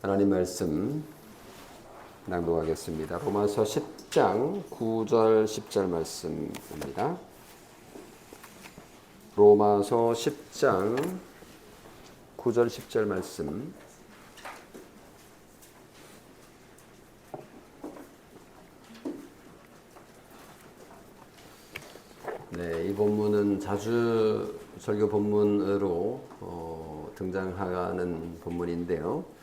하나님 말씀 낭독하겠습니다. 로마서 10장 9절 10절 말씀입니다. 로마서 10장 9절 10절 말씀. 네, 이 본문은 자주 설교 본문으로 등장하는 본문인데요.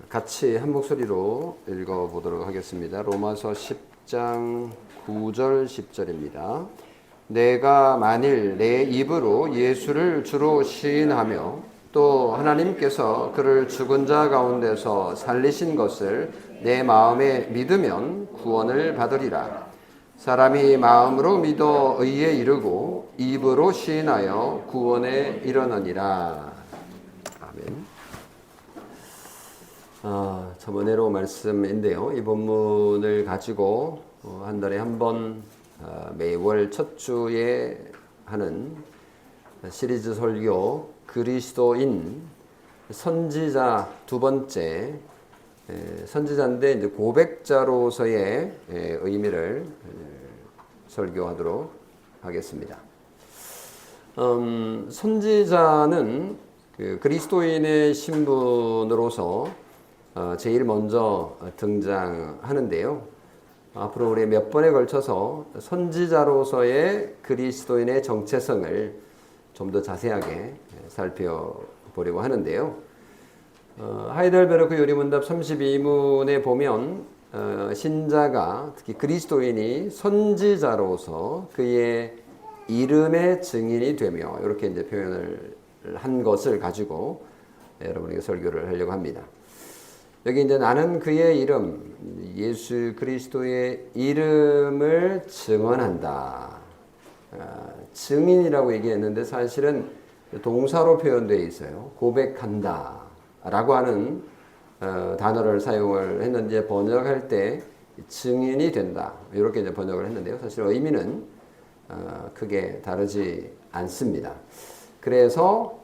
같이 한 목소리로 읽어보도록 하겠습니다. 로마서 10장 9절 10절입니다. 내가 만일 내 입으로 예수를 주로 시인하며 또 하나님께서 그를 죽은 자 가운데서 살리신 것을 내 마음에 믿으면 구원을 받으리라. 사람이 마음으로 믿어 의에 이르고 입으로 시인하여 구원에 이르느니라. 아멘. 참 은혜로 말씀인데요. 이 본문을 가지고 한 달에 한 번 매월 첫 주에 하는 시리즈 설교 그리스도인 선지자 두 번째 선지자인데 이제 고백자로서의 의미를 설교하도록 하겠습니다. 선지자는 그리스도인의 신분으로서 제일 먼저 등장하는데요. 앞으로 우리 몇 번에 걸쳐서 선지자로서의 그리스도인의 정체성을 좀 더 자세하게 살펴보려고 하는데요. 하이델베르크 요리문답 32문에 보면 신자가 특히 그리스도인이 선지자로서 그의 이름의 증인이 되며 이렇게 이제 표현을 한 것을 가지고 여러분에게 설교를 하려고 합니다. 여기 이제 나는 그의 이름, 예수 그리스도의 이름을 증언한다. 증인이라고 얘기했는데 사실은 동사로 표현되어 있어요. 고백한다. 라고 하는 단어를 사용을 했는데 번역할 때 증인이 된다. 이렇게 이제 번역을 했는데요. 사실 의미는 크게 다르지 않습니다. 그래서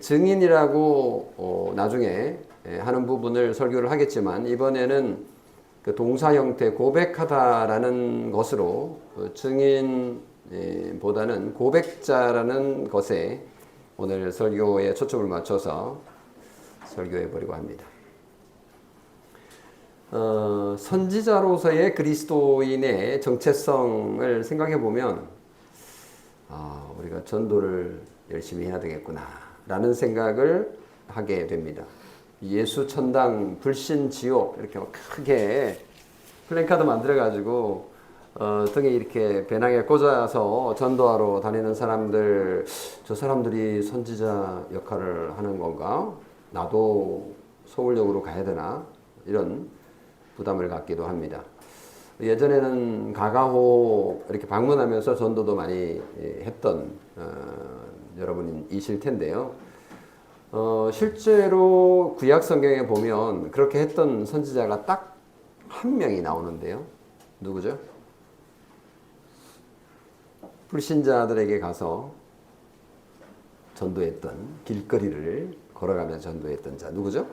증인이라고 나중에 하는 부분을 설교를 하겠지만 이번에는 그 동사 형태 고백하다라는 것으로 증인보다는 고백자라는 것에 오늘 설교에 초점을 맞춰서 설교해 보려고 합니다. 선지자로서의 그리스도인의 정체성을 생각해 보면 우리가 전도를 열심히 해야 되겠구나 라는 생각을 하게 됩니다. 예수 천당 불신 지옥 이렇게 크게 플랜카드 만들어 가지고 등에 이렇게 배낭에 꽂아서 전도하러 다니는 사람들, 저 사람들이 선지자 역할을 하는 건가? 나도 서울역으로 가야 되나? 이런 부담을 갖기도 합니다. 예전에는 가가호 이렇게 방문하면서 전도도 많이 했던 여러분이실 텐데요. 실제로 구약 성경에 보면 그렇게 했던 선지자가 딱 한 명이 나오는데요. 누구죠? 불신자들에게 가서 전도했던, 길거리를 걸어가면서 전도했던 자 누구죠?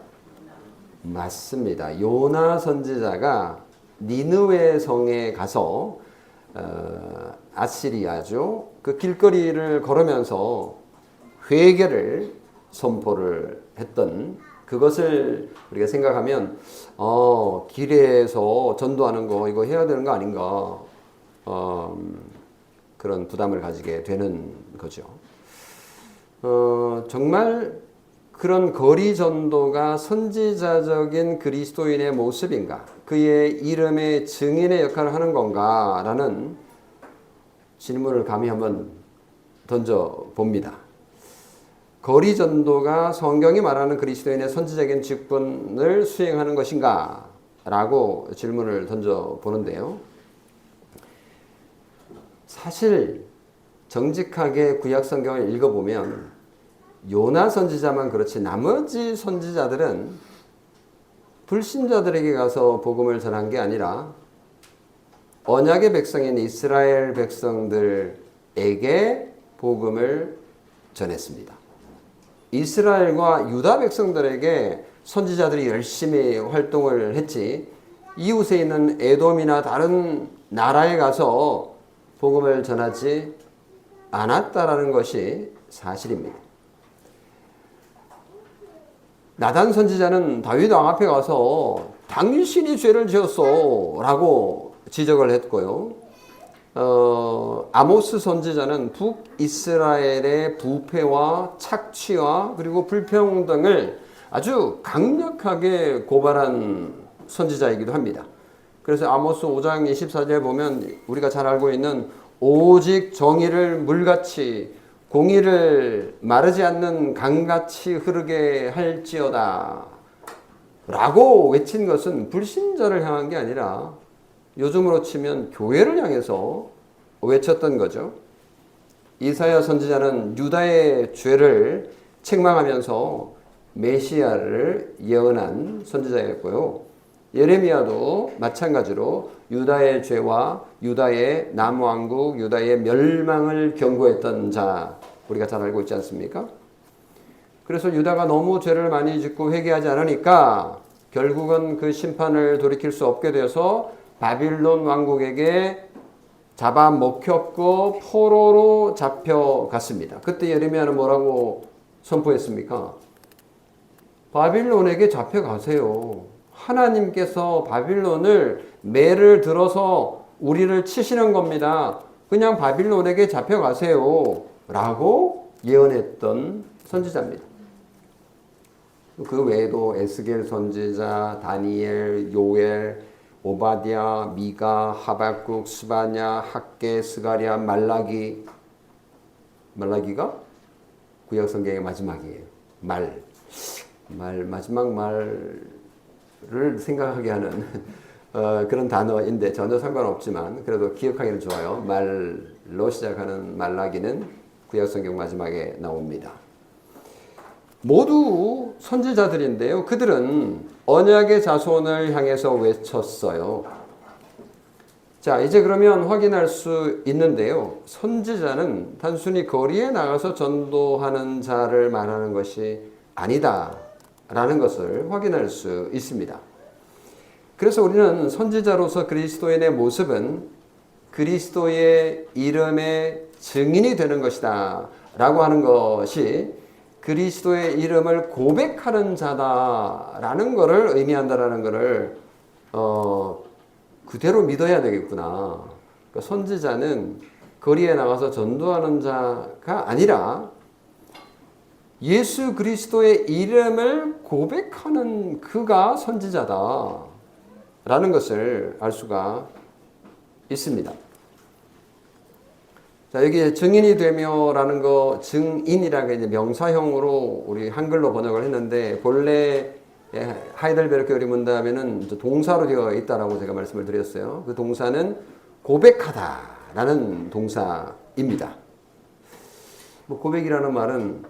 맞습니다. 요나 선지자가 니느웨 성에 가서 아시리아죠. 그 길거리를 걸으면서 회개를 선포를 했던 그것을 우리가 생각하면 길에서 전도하는 거 이거 해야 되는 거 아닌가 그런 부담을 가지게 되는 거죠. 정말 그런 거리 전도가 선지자적인 그리스도인의 모습인가? 그의 이름의 증인의 역할을 하는 건가? 라는 질문을 감히 한번 던져봅니다. 거리 전도가 성경이 말하는 그리스도인의 선지자적인 직분을 수행하는 것인가? 라고 질문을 던져보는데요. 사실 정직하게 구약 성경을 읽어보면 요나 선지자만 그렇지 나머지 선지자들은 불신자들에게 가서 복음을 전한 게 아니라 언약의 백성인 이스라엘 백성들에게 복음을 전했습니다. 이스라엘과 유다 백성들에게 선지자들이 열심히 활동을 했지 이웃에 있는 에돔이나 다른 나라에 가서 복음을 전하지 않았다라는 것이 사실입니다. 나단 선지자는 다윗 왕 앞에 가서 당신이 죄를 지었어 라고 지적을 했고요. 아모스 선지자는 북이스라엘의 부패와 착취와 그리고 불평등을 아주 강력하게 고발한 선지자이기도 합니다. 그래서 아모스 5장 24절에 보면 우리가 잘 알고 있는 오직 정의를 물같이 공의를 마르지 않는 강같이 흐르게 할지어다 라고 외친 것은 불신자를 향한 게 아니라 요즘으로 치면 교회를 향해서 외쳤던 거죠. 이사야 선지자는 유다의 죄를 책망하면서 메시아를 예언한 선지자였고요. 예레미야도 마찬가지로 유다의 죄와 유다의 남왕국, 유다의 멸망을 경고했던 자, 우리가 잘 알고 있지 않습니까? 그래서 유다가 너무 죄를 많이 짓고 회개하지 않으니까 결국은 그 심판을 돌이킬 수 없게 되어서 바빌론 왕국에게 잡아먹혔고 포로로 잡혀갔습니다. 그때 예레미야는 뭐라고 선포했습니까? 바빌론에게 잡혀가세요. 하나님께서 바빌론을 매를 들어서 우리를 치시는 겁니다. 그냥 바빌론에게 잡혀가세요. 라고 예언했던 선지자입니다. 그 외에도 에스겔 선지자, 다니엘, 요엘, 오바댜, 미가, 하박국, 스바냐, 학개, 스가랴, 말라기가 구약 성경의 마지막이에요. 마지막 말을 생각하게 하는 그런 단어인데 전혀 상관없지만 그래도 기억하기는 좋아요. 말로 시작하는 말라기는 구약 성경 마지막에 나옵니다. 모두 선지자들인데요. 그들은 언약의 자손을 향해서 외쳤어요. 자, 이제 그러면 확인할 수 있는데요. 선지자는 단순히 거리에 나가서 전도하는 자를 말하는 것이 아니다라는 것을 확인할 수 있습니다. 그래서 우리는 선지자로서 그리스도인의 모습은 그리스도의 이름의 증인이 되는 것이다 라고 하는 것이 그리스도의 이름을 고백하는 자다라는 것을 의미한다라는 것을 그대로 믿어야 되겠구나. 그러니까 선지자는 거리에 나가서 전도하는 자가 아니라 예수 그리스도의 이름을 고백하는 그가 선지자다라는 것을 알 수가 있습니다. 자, 여기 증인이 되며라는 거, 증인이라고 이제 명사형으로 우리 한글로 번역을 했는데, 본래 하이델베르크 요리 문답에는 동사로 되어 있다라고 제가 말씀을 드렸어요. 그 동사는 고백하다라는 동사입니다. 뭐 고백이라는 말은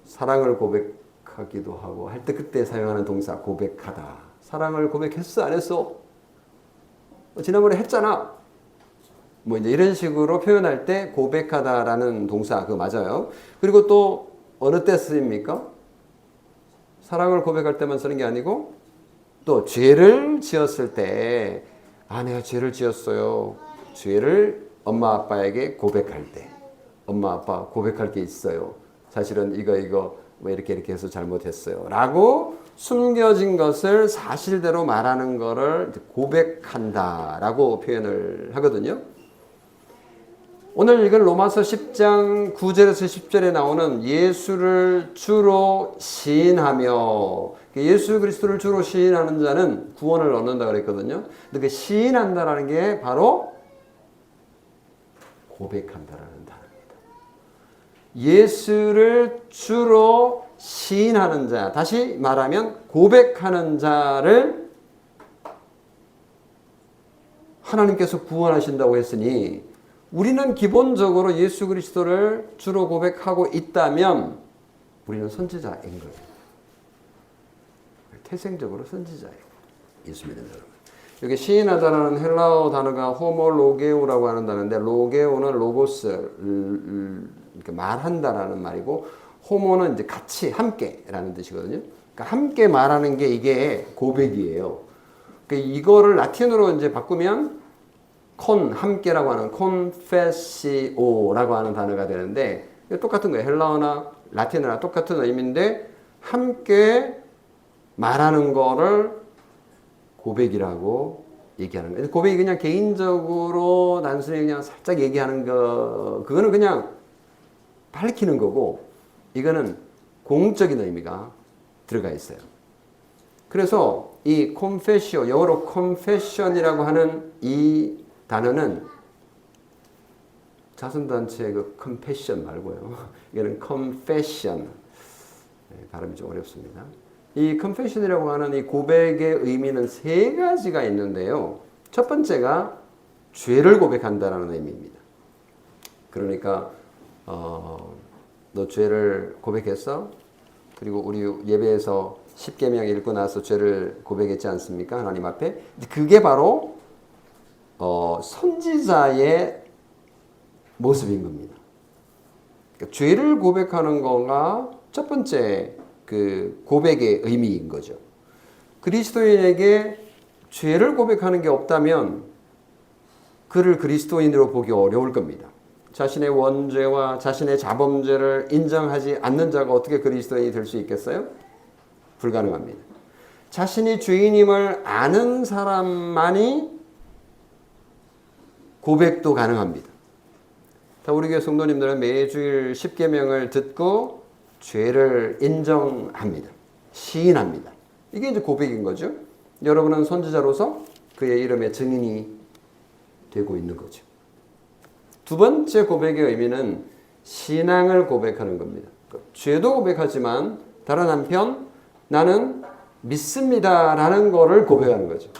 사랑을 고백하기도 하고 할 때 그때 사용하는 동사 고백하다. 사랑을 고백했어? 안 했어? 지난번에 했잖아. 뭐 이제 이런 식으로 표현할 때 고백하다라는 동사 그거 맞아요. 그리고 또 어느 때 쓰입니까? 사랑을 고백할 때만 쓰는 게 아니고 또 죄를 지었을 때 내가 죄를 지었어요. 죄를 엄마 아빠에게 고백할 때 엄마 아빠 고백할 게 있어요. 사실은 이거 뭐 이렇게 해서 잘못했어요. 라고 숨겨진 것을 사실대로 말하는 거를 고백한다라고 표현을 하거든요. 오늘 읽은 로마서 10장 9절에서 10절에 나오는 예수를 주로 시인하며 예수 그리스도를 주로 시인하는 자는 구원을 얻는다 그랬거든요. 근데 그 시인한다라는 게 바로 고백한다라는 단어입니다. 예수를 주로 시인하는 자, 다시 말하면 고백하는 자를 하나님께서 구원하신다고 했으니 우리는 기본적으로 예수 그리스도를 주로 고백하고 있다면 우리는 선지자인 거예요. 태생적으로 선지자예요. 예수 믿는 여러분. 여기 시인하다라는 헬라어 단어가 호모로게오라고 하는 단어인데 로게오는 로고스, 말한다라는 말이고 호모는 이제 같이, 함께라는 뜻이거든요. 그러니까 함께 말하는 게 이게 고백이에요. 그러니까 이거를 라틴어로 이제 바꾸면 함께라고 하는 confessio라고 하는 단어가 되는데 똑같은 거예요. 헬라어나 라틴어나 똑같은 의미인데 함께 말하는 거를 고백이라고 얘기하는 거예요. 고백이 그냥 개인적으로 단순히 그냥 살짝 얘기하는 거, 그거는 그냥 밝히는 거고, 이거는 공적인 의미가 들어가 있어요. 그래서 이 confessio, 영어로 confession이라고 하는 이 단어는 자선단체의 그 compassion 말고요. 이거는 confession. 발음이 좀 어렵습니다. 이 confession이라고 하는 이 고백의 의미는 세 가지가 있는데요. 첫 번째가 죄를 고백한다는 의미입니다. 그러니까 너 죄를 고백했어? 그리고 우리 예배에서 10계명 읽고 나서 죄를 고백했지 않습니까? 하나님 앞에. 그게 바로 선지자의 모습인 겁니다. 그러니까 죄를 고백하는 거가 첫 번째 그 고백의 의미인 거죠. 그리스도인에게 죄를 고백하는 게 없다면 그를 그리스도인으로 보기 어려울 겁니다. 자신의 원죄와 자신의 자범죄를 인정하지 않는 자가 어떻게 그리스도인이 될 수 있겠어요? 불가능합니다. 자신이 죄인임을 아는 사람만이 고백도 가능합니다. 우리 교회 성도님들은 매주일 10계명을 듣고 죄를 인정합니다. 시인합니다. 이게 이제 고백인 거죠. 여러분은 선지자로서 그의 이름의 증인이 되고 있는 거죠. 두 번째 고백의 의미는 신앙을 고백하는 겁니다. 죄도 고백하지만 다른 한편 나는 믿습니다라는 거를 고백하는 거죠.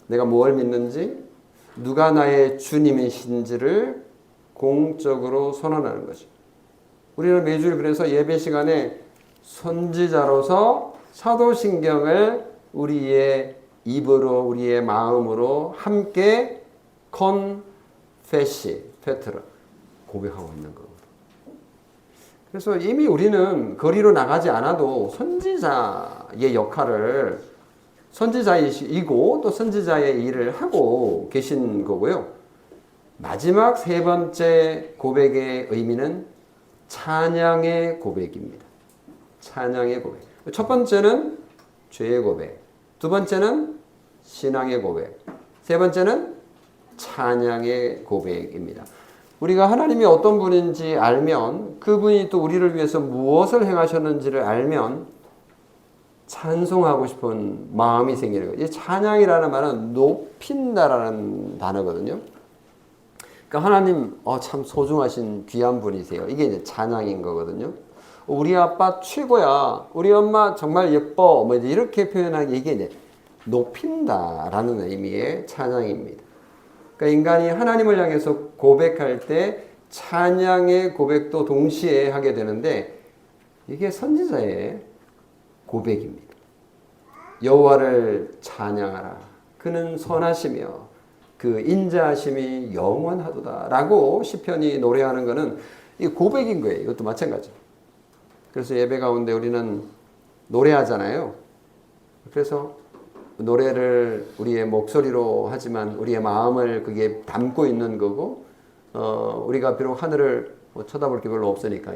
내가 뭘 믿는지, 누가 나의 주님이신지를 공적으로 선언하는 거죠. 우리는 매주일 그래서 예배 시간에 선지자로서 사도신경을 우리의 입으로, 우리의 마음으로 함께 페트라 고백하고 있는 겁니다. 그래서 이미 우리는 거리로 나가지 않아도 선지자의 역할을 선지자이고 또 선지자의 일을 하고 계신 거고요. 마지막 세 번째 고백의 의미는 찬양의 고백입니다. 찬양의 고백. 첫 번째는 죄의 고백. 두 번째는 신앙의 고백. 세 번째는 찬양의 고백입니다. 우리가 하나님이 어떤 분인지 알면 그분이 또 우리를 위해서 무엇을 행하셨는지를 알면 찬송하고 싶은 마음이 생기는 거예요. 이 찬양이라는 말은 높인다라는 단어거든요. 그러니까 하나님 참 소중하신 귀한 분이세요. 이게 이제 찬양인 거거든요. 우리 아빠 최고야. 우리 엄마 정말 예뻐. 뭐 이렇게 표현하는 이게 이제 높인다라는 의미의 찬양입니다. 그러니까 인간이 하나님을 향해서 고백할 때 찬양의 고백도 동시에 하게 되는데 이게 선지자의 고백입니다. 여호와를 찬양하라. 그는 선하시며 그 인자하심이 영원하도다라고 시편이 노래하는 것은 이 고백인 거예요. 이것도 마찬가지. 그래서 예배 가운데 우리는 노래하잖아요. 그래서 노래를 우리의 목소리로 하지만 우리의 마음을 그게 담고 있는 거고, 우리가 비록 하늘을 쳐다볼 게 별로 없으니까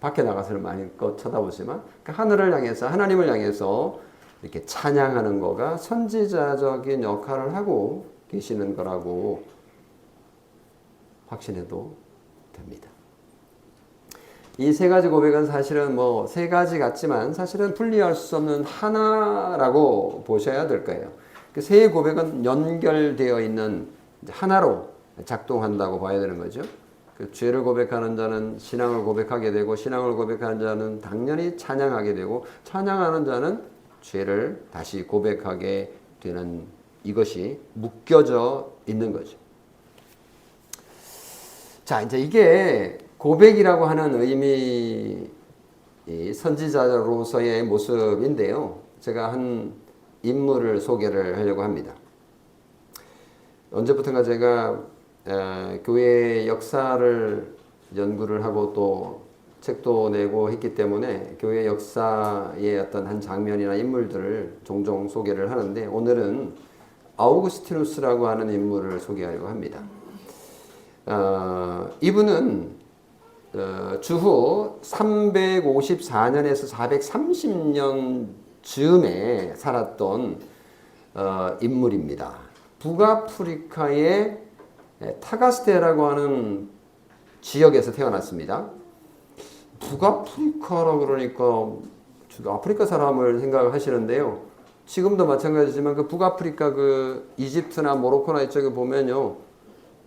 밖에 나가서는 많이 쳐다보지만 그 하늘을 향해서 하나님을 향해서 이렇게 찬양하는 거가 선지자적인 역할을 하고 계시는 거라고 확신해도 됩니다. 이 세 가지 고백은 사실은 세 가지 같지만 사실은 분리할 수 없는 하나라고 보셔야 될 거예요. 그 세 고백은 연결되어 있는 하나로 작동한다고 봐야 되는 거죠. 그 죄를 고백하는 자는 신앙을 고백하게 되고 신앙을 고백하는 자는 당연히 찬양하게 되고 찬양하는 자는 죄를 다시 고백하게 되는 이것이 묶여져 있는 거죠. 자, 이제 이게 고백이라고 하는 의미, 선지자로서의 모습인데요. 제가 한 인물을 소개를 하려고 합니다. 언제부턴가 제가 교회의 역사를 연구를 하고 또 책도 내고 했기 때문에 교회 역사의 어떤 한 장면이나 인물들을 종종 소개를 하는데 오늘은 아우구스티누스라고 하는 인물을 소개하려고 합니다. 이분은 주후 354년에서 430년 즈음에 살았던 인물입니다. 북아프리카의 타가스테라고 하는 지역에서 태어났습니다. 북아프리카라고 그러니까 아프리카 사람을 생각하시는데요. 지금도 마찬가지지만 그 북아프리카 그 이집트나 모로코나 이쪽에 보면요.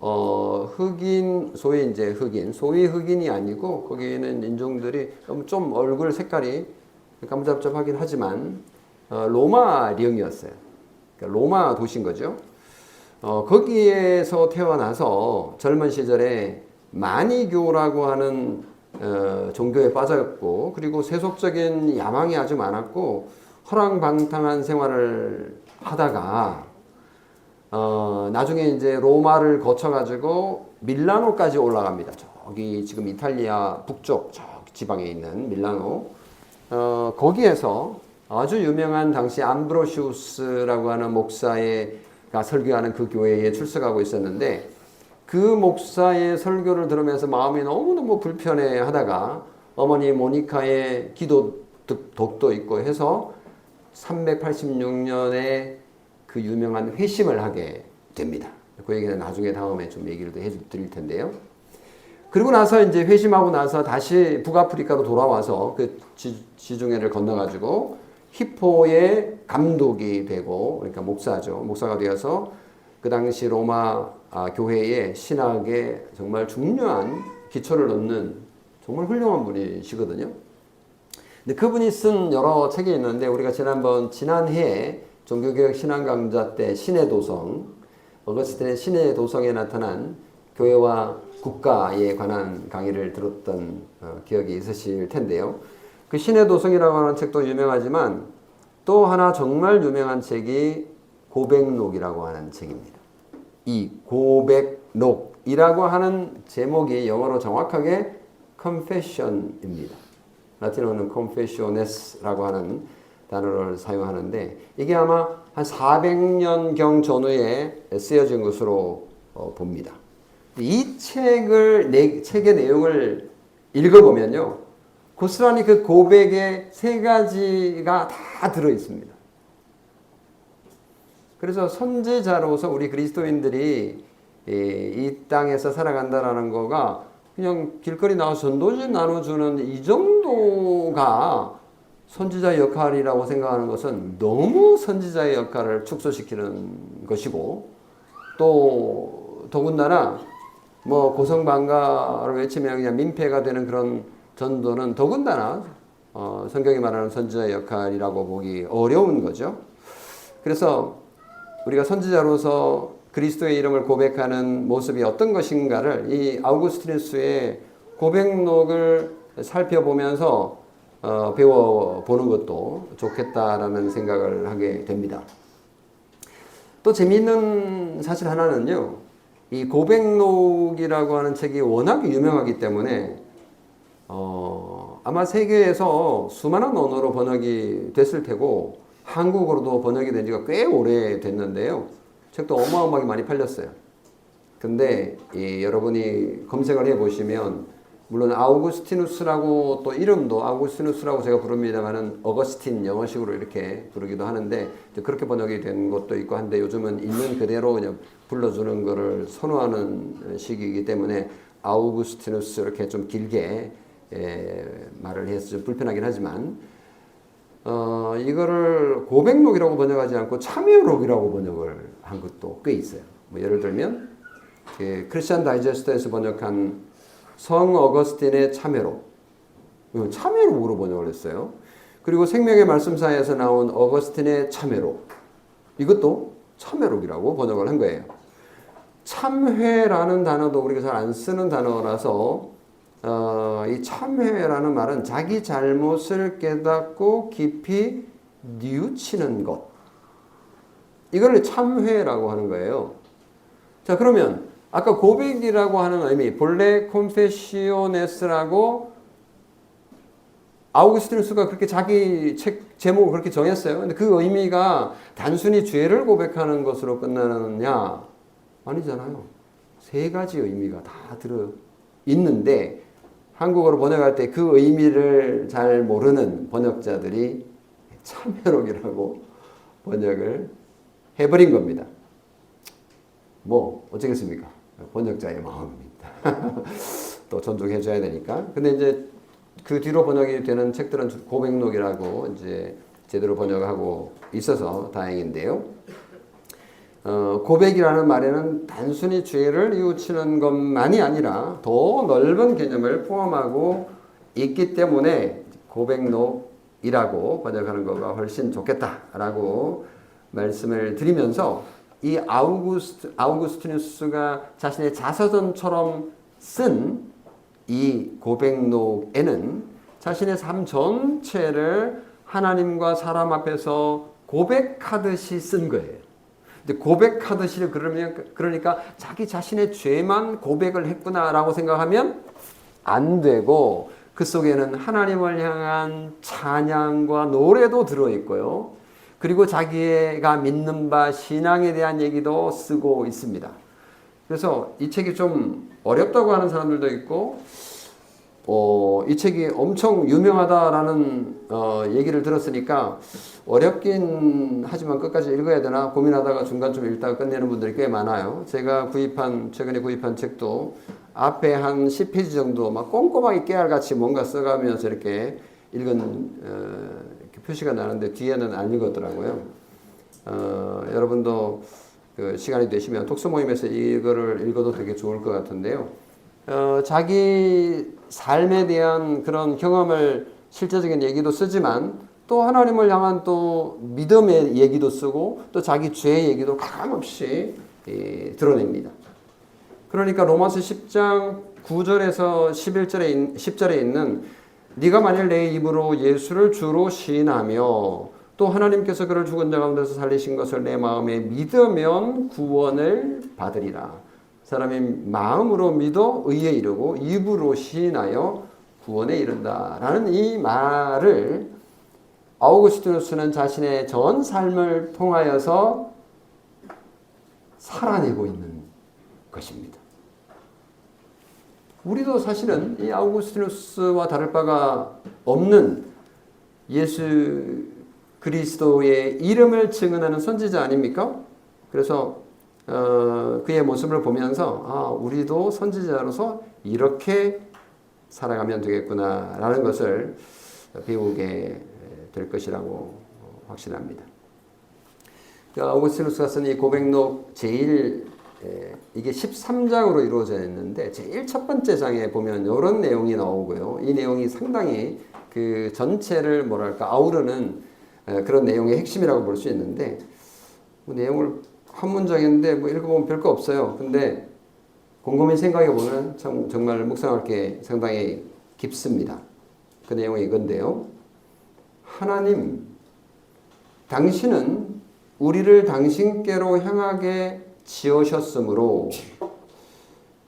흑인, 소위 이제 흑인, 소위 흑인이 아니고 거기는 인종들이 좀 얼굴 색깔이 깜잡잡하긴 하지만 로마령이었어요. 그러니까 로마 도시인 거죠. 거기에서 태어나서 젊은 시절에 마니교라고 하는 종교에 빠졌고 그리고 세속적인 야망이 아주 많았고 허랑방탕한 생활을 하다가 나중에 이제 로마를 거쳐가지고 밀라노까지 올라갑니다. 저기 지금 이탈리아 북쪽 저 지방에 있는 밀라노 거기에서 아주 유명한 당시 암브로시우스라고 하는 목사가 설교하는 그 교회에 출석하고 있었는데 그 목사의 설교를 들으면서 마음이 너무너무 불편해 하다가 어머니 모니카의 기도 독도 있고 해서 386년에 그 유명한 회심을 하게 됩니다. 그 얘기는 나중에 다음에 좀 얘기를 해드릴 텐데요. 그리고 나서 이제 회심하고 나서 다시 북아프리카로 돌아와서 그 지중해를 건너가지고 히포의 감독이 되고 그러니까 목사죠. 목사가 되어서 그 당시 로마 교회의 신학에 정말 중요한 기초를 넣는 정말 훌륭한 분이시거든요. 근데 그분이 쓴 여러 책이 있는데 우리가 지난해 종교개혁 신앙 강좌 때 신의 도성, 어거스틴의 신의 도성에 나타난 교회와 국가에 관한 강의를 들었던 기억이 있으실 텐데요. 그 신의 도성이라고 하는 책도 유명하지만 또 하나 정말 유명한 책이 고백록이라고 하는 책입니다. 이 고백록이라고 하는 제목이 영어로 정확하게 confession입니다. 라틴어는 confessiones라고 하는 단어를 사용하는데 이게 아마 한 400년경 전후에 쓰여진 것으로 봅니다. 이 책의 내용을 읽어보면요. 고스란히 그 고백의 세 가지가 다 들어있습니다. 그래서 선지자로서 우리 그리스도인들이 이 땅에서 살아간다라는 거가 그냥 길거리 나와서 전도지 나눠주는 이 정도가 선지자의 역할이라고 생각하는 것은 너무 선지자의 역할을 축소시키는 것이고 또 더군다나 뭐 고성방가를 외치면 그냥 민폐가 되는 그런 전도는 더군다나 성경이 말하는 선지자의 역할이라고 보기 어려운 거죠. 그래서 우리가 선지자로서 그리스도의 이름을 고백하는 모습이 어떤 것인가를 이 아우구스티누스의 고백록을 살펴보면서 배워보는 것도 좋겠다라는 생각을 하게 됩니다. 또 재미있는 사실 하나는요. 이 고백록이라고 하는 책이 워낙 유명하기 때문에 아마 세계에서 수많은 언어로 번역이 됐을 테고 한국어로도 번역이 된 지가 꽤 오래됐는데요. 책도 어마어마하게 많이 팔렸어요. 근데 여러분이 검색을 해보시면 물론 아우구스티누스라고 또 이름도 아우구스티누스라고 제가 부릅니다만은 어거스틴 영어식으로 이렇게 부르기도 하는데 그렇게 번역이 된 것도 있고 한데 요즘은 있는 그대로 그냥 불러주는 거를 선호하는 시기이기 때문에 아우구스티누스 이렇게 좀 길게 말을 해서 좀 불편하긴 하지만 이거를 고백록이라고 번역하지 않고 참여록이라고 번역을 한 것도 꽤 있어요. 뭐 예를 들면 크리스천 다이제스트에서 번역한 성 어거스틴의 참회록, 참회록으로 번역을 했어요. 그리고 생명의 말씀사에서 나온 어거스틴의 참회록, 이것도 참회록이라고 번역을 한 거예요. 참회라는 단어도 우리가 잘 안 쓰는 단어라서 이 참회라는 말은 자기 잘못을 깨닫고 깊이 뉘우치는 것, 이걸 참회라고 하는 거예요. 자, 그러면 아까 고백이라고 하는 의미, 본래 콤페시오네스라고 아우구스티누스가 그렇게 자기 책 제목을 그렇게 정했어요. 근데 그 의미가 단순히 죄를 고백하는 것으로 끝나느냐? 아니잖아요. 세 가지 의미가 다 들어 있는데 한국어로 번역할 때 그 의미를 잘 모르는 번역자들이 참회록이라고 번역을 해버린 겁니다. 뭐 어쩌겠습니까? 번역자의 마음입니다. 또 존중해줘야 되니까. 근데 이제 그 뒤로 번역이 되는 책들은 고백록이라고 이제 제대로 번역하고 있어서 다행인데요. 고백이라는 말에는 단순히 죄를 뉘우치는 것만이 아니라 더 넓은 개념을 포함하고 있기 때문에 고백록이라고 번역하는 거가 훨씬 좋겠다라고 말씀을 드리면서 이 아우구스티누스가 자신의 자서전처럼 쓴 이 고백록에는 자신의 삶 전체를 하나님과 사람 앞에서 고백하듯이 쓴 거예요. 근데 고백하듯이 그러니까 자기 자신의 죄만 고백을 했구나라고 생각하면 안 되고 그 속에는 하나님을 향한 찬양과 노래도 들어있고요. 그리고 자기가 믿는 바 신앙에 대한 얘기도 쓰고 있습니다. 그래서 이 책이 좀 어렵다고 하는 사람들도 있고 이 책이 엄청 유명하다라는 얘기를 들었으니까 어렵긴 하지만 끝까지 읽어야 되나 고민하다가 중간쯤 읽다가 끝내는 분들이 꽤 많아요. 제가 최근에 구입한 책도 앞에 한 10페이지 정도 막 꼼꼼하게 깨알같이 뭔가 써가면서 이렇게 읽은 이렇게 표시가 나는데 뒤에는 안 읽었더라고요. 여러분도 그 시간이 되시면 독서 모임에서 이거를 읽어도 되게 좋을 것 같은데요. 자기 삶에 대한 그런 경험을 실제적인 얘기도 쓰지만 또 하나님을 향한 또 믿음의 얘기도 쓰고 또 자기 죄의 얘기도 가감없이 드러냅니다. 그러니까 로마서 10장 9절에서 10절에 있는 네가 만일 내 입으로 예수를 주로 시인하며 또 하나님께서 그를 죽은 자 가운데서 살리신 것을 내 마음에 믿으면 구원을 받으리라. 사람이 마음으로 믿어 의에 이르고 입으로 시인하여 구원에 이른다라는 이 말을 아우구스티누스는 자신의 전 삶을 통하여서 살아내고 있는 것입니다. 우리도 사실은 이 아우구스티누스와 다를 바가 없는 예수 그리스도의 이름을 증언하는 선지자 아닙니까? 그래서 그의 모습을 보면서 우리도 선지자로서 이렇게 살아가면 되겠구나라는 것을 배우게 될 것이라고 확신합니다. 아우구스티누스가 쓴 이 고백록 이게 13장으로 이루어져 있는데 제일 첫 번째 장에 보면 이런 내용이 나오고요. 이 내용이 상당히 그 전체를 아우르는 그런 내용의 핵심이라고 볼 수 있는데 내용을 한 문장인데 읽어보면 별거 없어요. 근데 곰곰이 생각해 보면 정말 묵상할 게 상당히 깊습니다. 그 내용이 이건데요. 하나님, 당신은 우리를 당신께로 향하게 지으셨으므로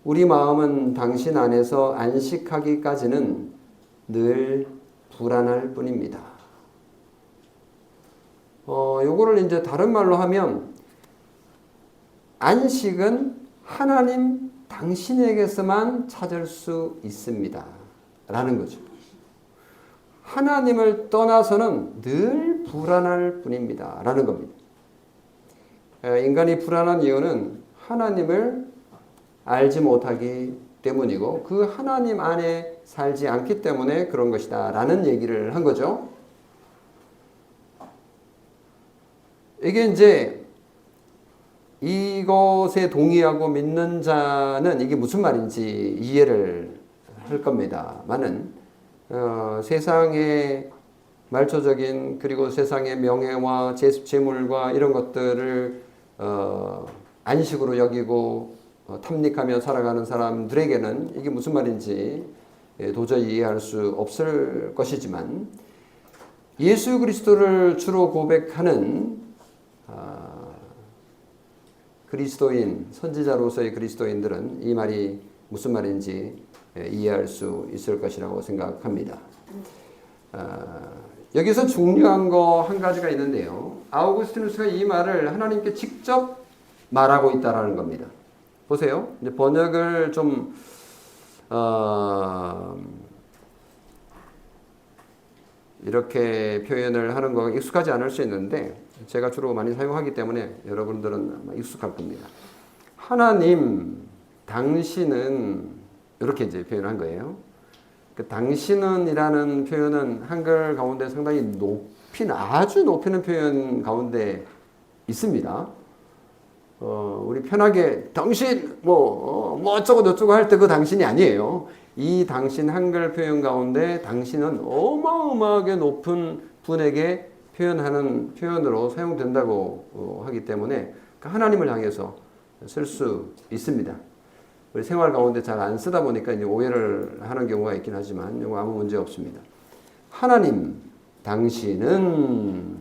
우리 마음은 당신 안에서 안식하기까지는 늘 불안할 뿐입니다. 요거를 이제 다른 말로 하면 안식은 하나님 당신에게서만 찾을 수 있습니다. 라는 거죠. 하나님을 떠나서는 늘 불안할 뿐입니다. 라는 겁니다. 인간이 불안한 이유는 하나님을 알지 못하기 때문이고 그 하나님 안에 살지 않기 때문에 그런 것이다. 라는 얘기를 한 거죠. 이게 이제 이것에 동의하고 믿는 자는 이게 무슨 말인지 이해를 할 겁니다만은 세상의 말초적인 그리고 세상의 명예와 재물과 이런 것들을 안식으로 여기고 탐닉하며 살아가는 사람들에게는 이게 무슨 말인지 도저히 이해할 수 없을 것이지만 예수 그리스도를 주로 고백하는 그리스도인, 선지자로서의 그리스도인들은 이 말이 무슨 말인지 이해할 수 있을 것이라고 생각합니다. 여기서 중요한 거 한 가지가 있는데요. 아우구스티누스가 이 말을 하나님께 직접 말하고 있다라는 겁니다. 보세요. 이제 번역을 좀 이렇게 표현을 하는 거 익숙하지 않을 수 있는데 제가 주로 많이 사용하기 때문에 여러분들은 아마 익숙할 겁니다. 하나님, 당신은 이렇게 이제 표현한 거예요. 그 당신은이라는 표현은 한글 가운데 상당히 아주 높이는 표현 가운데 있습니다. 우리 편하게 당신 뭐 어쩌고 저쩌고 할 때 그 당신이 아니에요. 이 당신 한글 표현 가운데 당신은 어마어마하게 높은 분에게 표현하는 표현으로 사용된다고 하기 때문에 하나님을 향해서 쓸 수 있습니다. 우리 생활 가운데 잘 안 쓰다 보니까 이제 오해를 하는 경우가 있긴 하지만 이거 아무 문제 없습니다. 하나님, 당신은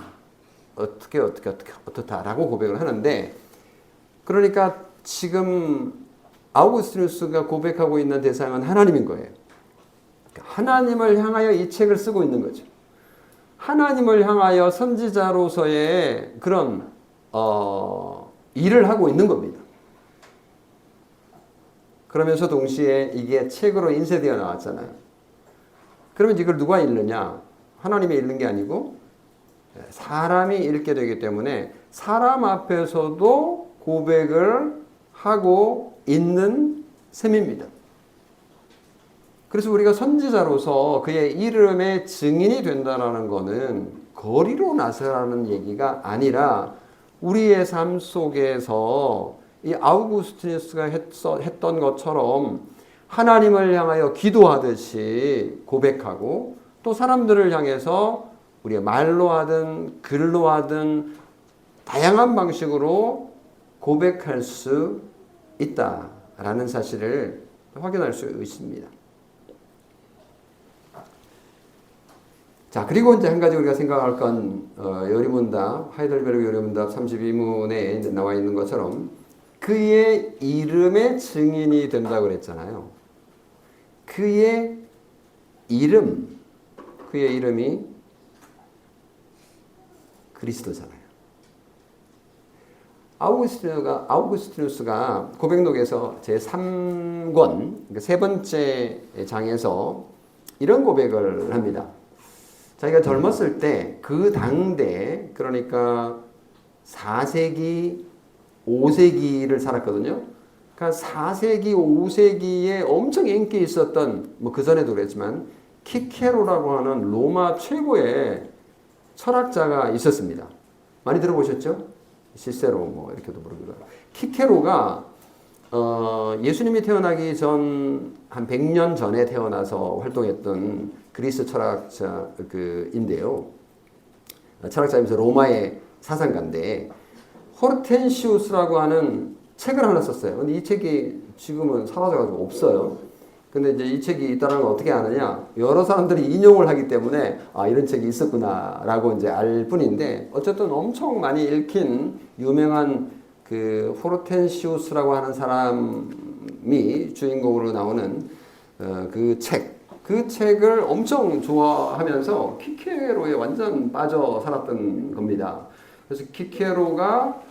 어떻다라고 고백을 하는데, 그러니까 지금 아우구스티누스가 고백하고 있는 대상은 하나님인 거예요. 하나님을 향하여 이 책을 쓰고 있는 거죠. 하나님을 향하여 선지자로서의 그런 일을 하고 있는 겁니다. 그러면서 동시에 이게 책으로 인쇄되어 나왔잖아요. 그러면 이걸 누가 읽느냐? 하나님이 읽는 게 아니고 사람이 읽게 되기 때문에 사람 앞에서도 고백을 하고 있는 셈입니다. 그래서 우리가 선지자로서 그의 이름의 증인이 된다는 것은 거리로 나서라는 얘기가 아니라 우리의 삶 속에서 이 아우구스티누스가 했던 것처럼 하나님을 향하여 기도하듯이 고백하고 또 사람들을 향해서 우리가 말로 하든 글로 하든 다양한 방식으로 고백할 수 있다라는 사실을 확인할 수 있습니다. 자, 그리고 이제 한 가지 우리가 생각할 건 요리문답, 하이델베르그 요리문답 32문에 나와 있는 것처럼 그의 이름의 증인이 된다고 그랬잖아요. 그의 이름이 그리스도잖아요. 아우구스티누스가 고백록에서 제3권, 세 번째 장에서 이런 고백을 합니다. 자기가 젊었을 때 그 당대, 그러니까 4세기, 5세기를 살았거든요. 그러니까 4세기, 5세기에 엄청 인기 있었던, 뭐 그 전에도 그랬지만, 키케로라고 하는 로마 최고의 철학자가 있었습니다. 많이 들어보셨죠? 시세로 뭐 이렇게도 부르기도 하고. 키케로가 예수님이 태어나기 전 한 100년 전에 태어나서 활동했던 그리스 철학자인데요. 철학자이면서 로마의 사상가인데 호르텐시우스라고 하는 책을 하나 썼어요. 근데 이 책이 지금은 사라져가지고 없어요. 근데 이제 이 책이 있다는 걸 어떻게 아느냐? 여러 사람들이 인용을 하기 때문에 아, 이런 책이 있었구나라고 이제 알 뿐인데 어쨌든 엄청 많이 읽힌 유명한 그 호르텐시우스라고 하는 사람이 주인공으로 나오는 그 책을 엄청 좋아하면서 키케로에 완전 빠져 살았던 겁니다. 그래서 키케로가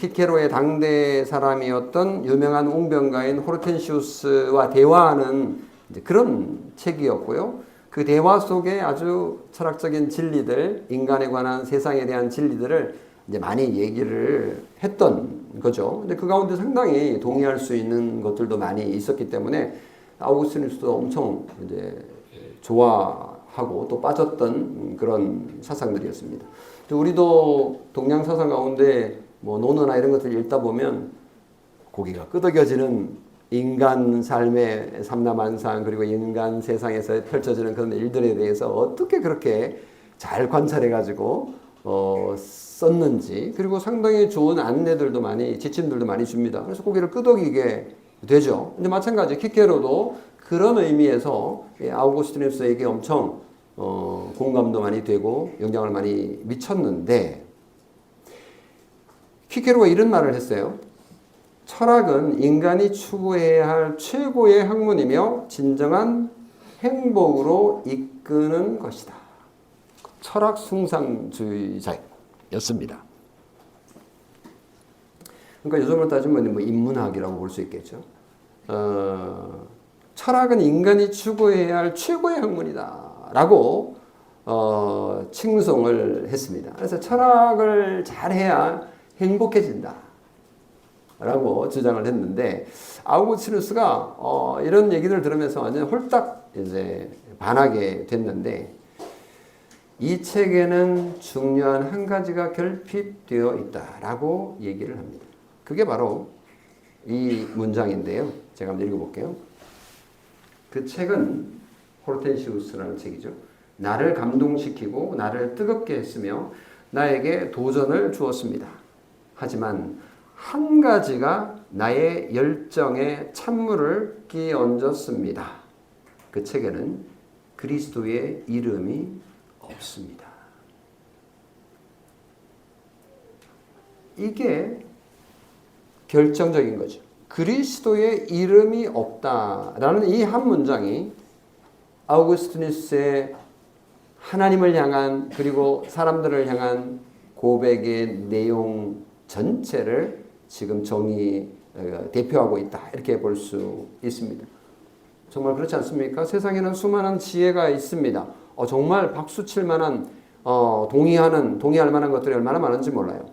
키케로의 당대 사람이었던 유명한 웅변가인 호르텐시우스와 대화하는 이제 그런 책이었고요. 그 대화 속에 아주 철학적인 진리들, 인간에 관한 세상에 대한 진리들을 이제 많이 얘기를 했던 거죠. 근데 그 가운데 상당히 동의할 수 있는 것들도 많이 있었기 때문에 아우구스티누스도 엄청 이제 좋아하고 또 빠졌던 그런 사상들이었습니다. 우리도 동양 사상 가운데 뭐 논어나 이런 것들 읽다 보면 고개가 끄덕여지는 인간 삶의 삼라만상 그리고 인간 세상에서 펼쳐지는 그런 일들에 대해서 어떻게 그렇게 잘 관찰해가지고 썼는지 그리고 상당히 좋은 안내들도 많이 지침들도 많이 줍니다. 그래서 고개를 끄덕이게 되죠. 근데 마찬가지 키케로도 그런 의미에서 아우구스티누스에게 엄청 공감도 많이 되고 영향을 많이 미쳤는데 키케로가 이런 말을 했어요. 철학은 인간이 추구해야 할 최고의 학문이며 진정한 행복으로 이끄는 것이다. 철학 숭상주의자였습니다. 그러니까 요즘으로 따지면 뭐 인문학이라고 볼 수 있겠죠. 철학은 인간이 추구해야 할 최고의 학문이다 라고 칭송을 했습니다. 그래서 철학을 잘해야 행복해진다 라고 주장을 했는데, 아우구스티누스가 이런 얘기를 들으면서 완전 홀딱 이제 반하게 됐는데, 이 책에는 중요한 한 가지가 결핍되어 있다라고 얘기를 합니다. 그게 바로 이 문장인데요. 제가 한번 읽어볼게요. 그 책은 호르텐시우스라는 책이죠. 나를 감동시키고 나를 뜨겁게 했으며 나에게 도전을 주었습니다. 하지만 한 가지가 나의 열정에 찬물을 끼얹었습니다. 그 책에는 그리스도의 이름이 없습니다. 이게 결정적인 거죠. 그리스도의 이름이 없다라는 이 한 문장이 아우구스티누스의 하나님을 향한, 그리고 사람들을 향한 고백의 내용 전체를 지금 대표하고 있다, 이렇게 볼 수 있습니다. 정말 그렇지 않습니까? 세상에는 수많은 지혜가 있습니다. 정말 박수 칠 만한, 동의할 만한 것들이 얼마나 많은지 몰라요.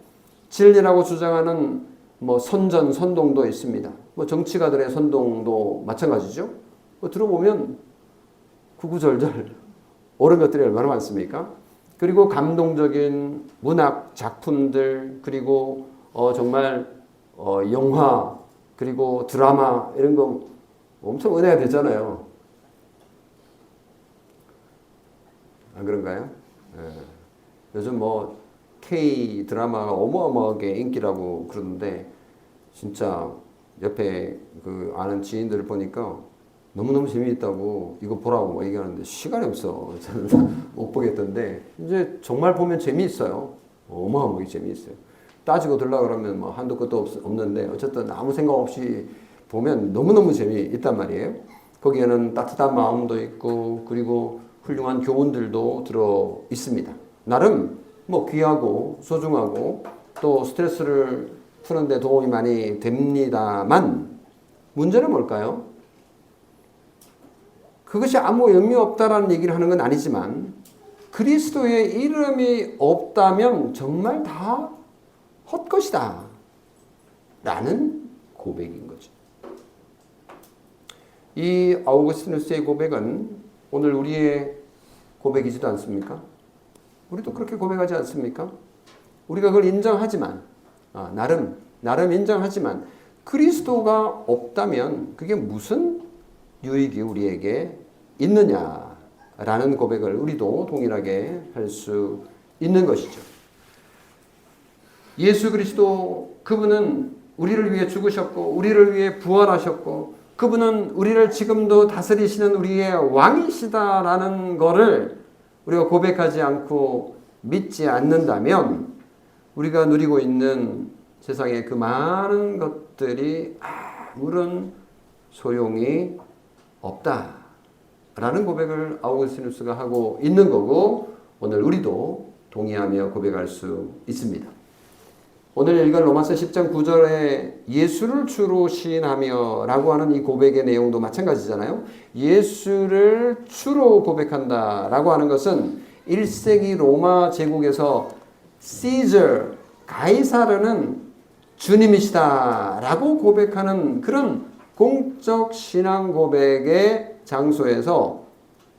진리라고 주장하는 뭐 선동도 있습니다. 뭐 정치가들의 선동도 마찬가지죠. 들어보면 구구절절 옳은 것들이 얼마나 많습니까? 그리고 감동적인 문학 작품들, 그리고 정말 영화, 그리고 드라마, 이런 거 엄청 은혜가 되잖아요. 안 그런가요? 요즘 뭐 K 드라마가 어마어마하게 인기라고 그러는데, 진짜 옆에 그 아는 지인들을 보니까 너무너무 재미있다고 이거 보라고 뭐 얘기하는데 시간이 없어. 저는 못 보겠던데, 이제 정말 보면 재미있어요. 어마어마하게 재미있어요. 따지고 들려고 그러면 뭐 한도 끝도 없는데, 어쨌든 아무 생각 없이 보면 너무너무 재미있단 말이에요. 거기에는 따뜻한 마음도 있고, 그리고 훌륭한 교훈들도 들어 있습니다. 나름 뭐 귀하고 소중하고 또 스트레스를 푸는데 도움이 많이 됩니다만, 문제는 뭘까요? 그것이 아무 의미 없다라는 얘기를 하는 건 아니지만, 그리스도의 이름이 없다면 정말 다 헛것이다 라는 고백인 거죠. 이 아우구스티누스의 고백은 오늘 우리의 고백이지도 않습니까? 우리도 그렇게 고백하지 않습니까? 우리가 그걸 인정하지만, 나름 인정하지만, 그리스도가 없다면 그게 무슨 유익이 우리에게 있느냐라는 고백을 우리도 동일하게 할 수 있는 것이죠. 예수 그리스도, 그분은 우리를 위해 죽으셨고 우리를 위해 부활하셨고, 그분은 우리를 지금도 다스리시는 우리의 왕이시다라는 것을 우리가 고백하지 않고 믿지 않는다면, 우리가 누리고 있는 세상의 그 많은 것들이 아무런 소용이 없다라는 고백을 아우구스티누스가 하고 있는 거고, 오늘 우리도 동의하며 고백할 수 있습니다. 오늘 읽은 로마서 10장 9절에 예수를 주로 시인하며 라고 하는 이 고백의 내용도 마찬가지잖아요. 예수를 주로 고백한다 라고 하는 것은 1세기 로마 제국에서 시저, 가이사르는 주님이시다 라고 고백하는 그런 공적 신앙 고백의 장소에서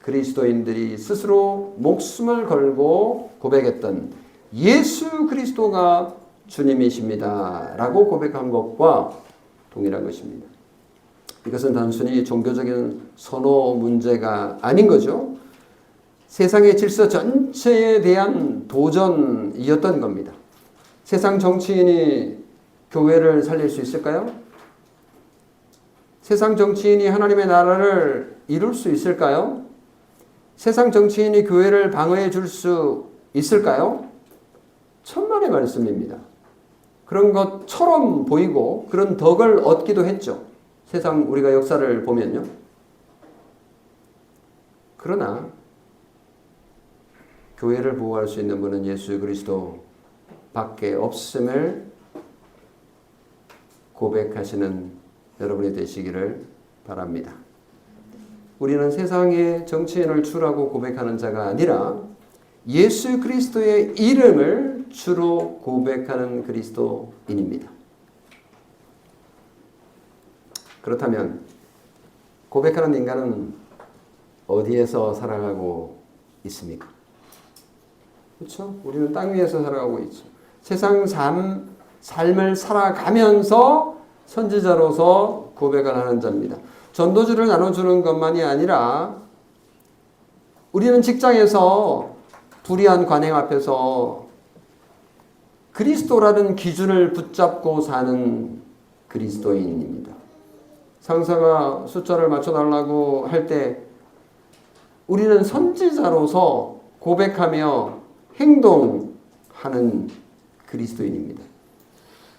그리스도인들이 스스로 목숨을 걸고 고백했던 예수 그리스도가 주님이십니다 라고 고백한 것과 동일한 것입니다. 이것은 단순히 종교적인 선호 문제가 아닌 거죠. 세상의 질서 전체에 대한 도전이었던 겁니다. 세상 정치인이 교회를 살릴 수 있을까요? 세상 정치인이 하나님의 나라를 이룰 수 있을까요? 세상 정치인이 교회를 방어해 줄 수 있을까요? 천만의 말씀입니다. 그런 것처럼 보이고 그런 덕을 얻기도 했죠. 세상 우리가 역사를 보면요. 그러나 교회를 보호할 수 있는 분은 예수 그리스도 밖에 없음을 고백하시는 여러분이 되시기를 바랍니다. 우리는 세상의 정치인을 주라고 고백하는 자가 아니라 예수 그리스도의 이름을 주로 고백하는 그리스도인입니다. 그렇다면 고백하는 인간은 어디에서 살아가고 있습니까? 그렇죠? 우리는 땅 위에서 살아가고 있죠. 세상 삶을 살아가면서 선지자로서 고백을 하는 자입니다. 전도지를 나눠주는 것만이 아니라 우리는 직장에서 불의한 관행 앞에서 그리스도라는 기준을 붙잡고 사는 그리스도인입니다. 상사가 숫자를 맞춰달라고 할 때 우리는 선지자로서 고백하며 행동하는 그리스도인입니다.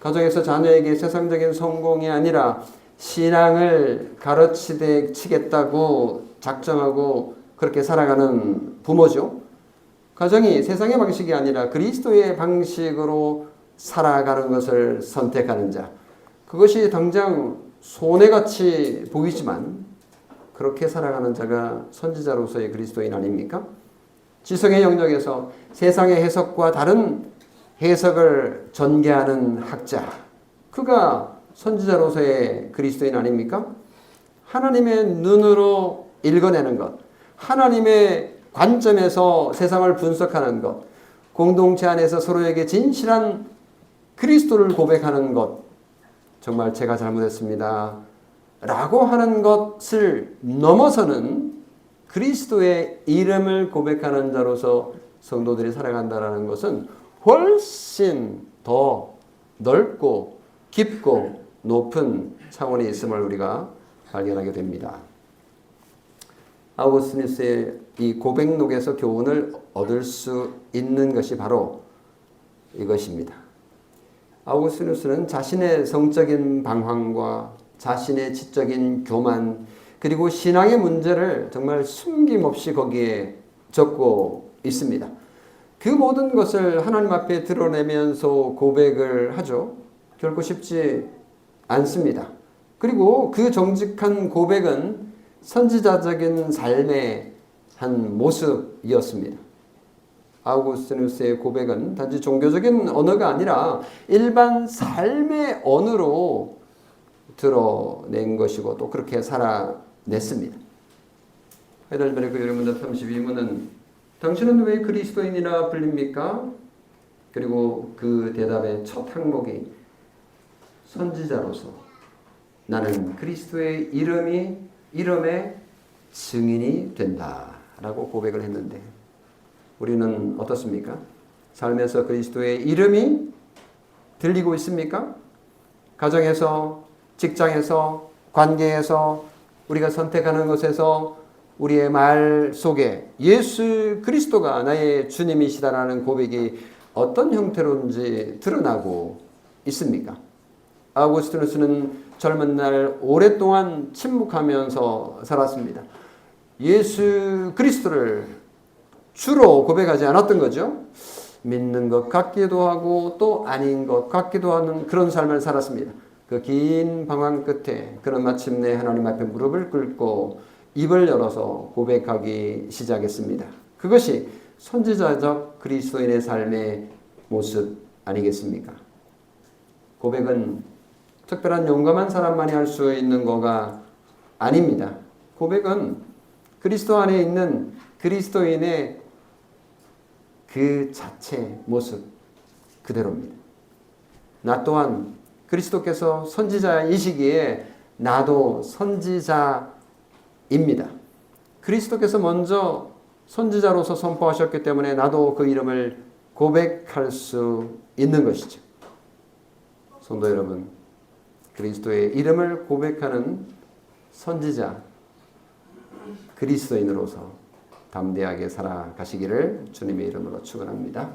가정에서 자녀에게 세상적인 성공이 아니라 신앙을 가르치겠다고 작정하고 그렇게 살아가는 부모죠. 가정이 세상의 방식이 아니라 그리스도의 방식으로 살아가는 것을 선택하는 자. 그것이 당장 손해같이 보이지만 그렇게 살아가는 자가 선지자로서의 그리스도인 아닙니까? 지성의 영역에서 세상의 해석과 다른 해석을 전개하는 학자. 그가 선지자로서의 그리스도인 아닙니까? 하나님의 눈으로 읽어내는 것. 하나님의 관점에서 세상을 분석하는 것. 공동체 안에서 서로에게 진실한 그리스도를 고백하는 것. 정말 제가 잘못했습니다. 라고 하는 것을 넘어서는 그리스도의 이름을 고백하는 자로서 성도들이 살아간다는 것은 훨씬 더 넓고 깊고 높은 차원이 있음을 우리가 발견하게 됩니다. 아우구스티누스의 이 고백록에서 교훈을 얻을 수 있는 것이 바로 이것입니다. 아우구스티누스는 자신의 성적인 방황과 자신의 지적인 교만 그리고 신앙의 문제를 정말 숨김없이 거기에 적고 있습니다. 그 모든 것을 하나님 앞에 드러내면서 고백을 하죠. 결코 쉽지 않습니다. 그리고 그 정직한 고백은 선지자적인 삶의 한 모습이었습니다. 아우구스티누스의 고백은 단지 종교적인 언어가 아니라 일반 삶의 언어로 드러낸 것이고 또 그렇게 살아냈습니다. 하이델베르크 교리문답 32문은 당신은 왜 그리스도인이라 불립니까? 그리고 그 대답의 첫 항목이 선지자로서 나는 그리스도의 이름의 증인이 된다라고 고백을 했는데 우리는 어떻습니까? 삶에서 그리스도의 이름이 들리고 있습니까? 가정에서, 직장에서, 관계에서, 우리가 선택하는 것에서 우리의 말 속에 예수 그리스도가 나의 주님이시다라는 고백이 어떤 형태로인지 드러나고 있습니까? 아우구스티누스는 젊은 날 오랫동안 침묵하면서 살았습니다. 예수 그리스도를 주로 고백하지 않았던 거죠. 믿는 것 같기도 하고 또 아닌 것 같기도 하는 그런 삶을 살았습니다. 그 긴 방황 끝에 그는 마침내 하나님 앞에 무릎을 꿇고 입을 열어서 고백하기 시작했습니다. 그것이 선지자적 그리스도인의 삶의 모습 아니겠습니까? 고백은 특별한 용감한 사람만이 할 수 있는 거가 아닙니다. 고백은 그리스도 안에 있는 그리스도인의 그 자체 모습 그대로입니다. 나 또한 그리스도께서 선지자이시기에 나도 선지자입니다. 그리스도께서 먼저 선지자로서 선포하셨기 때문에 나도 그 이름을 고백할 수 있는 것이죠. 성도 여러분, 그리스도의 이름을 고백하는 선지자 그리스도인으로서 담대하게 살아가시기를 주님의 이름으로 축원합니다.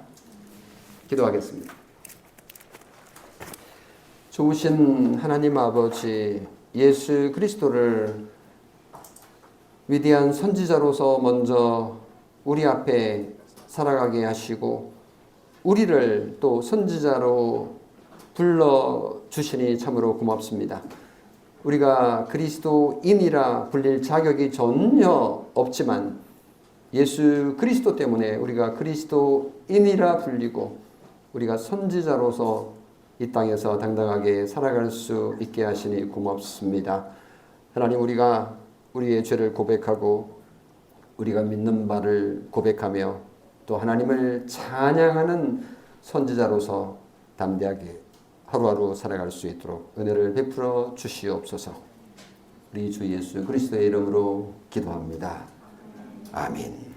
기도하겠습니다. 좋으신 하나님 아버지, 예수 그리스도를 위대한 선지자로서 먼저 우리 앞에 살아가게 하시고 우리를 또 선지자로 불러주시니 참으로 고맙습니다. 우리가 그리스도인이라 불릴 자격이 전혀 없지만 예수 그리스도 때문에 우리가 그리스도인이라 불리고 우리가 선지자로서 이 땅에서 당당하게 살아갈 수 있게 하시니 고맙습니다. 하나님, 우리가 우리의 죄를 고백하고 우리가 믿는 바를 고백하며 또 하나님을 찬양하는 선지자로서 담대하게 하루하루 살아갈 수 있도록 은혜를 베풀어 주시옵소서. 우리 주 예수 그리스도의 이름으로 기도합니다. 아멘.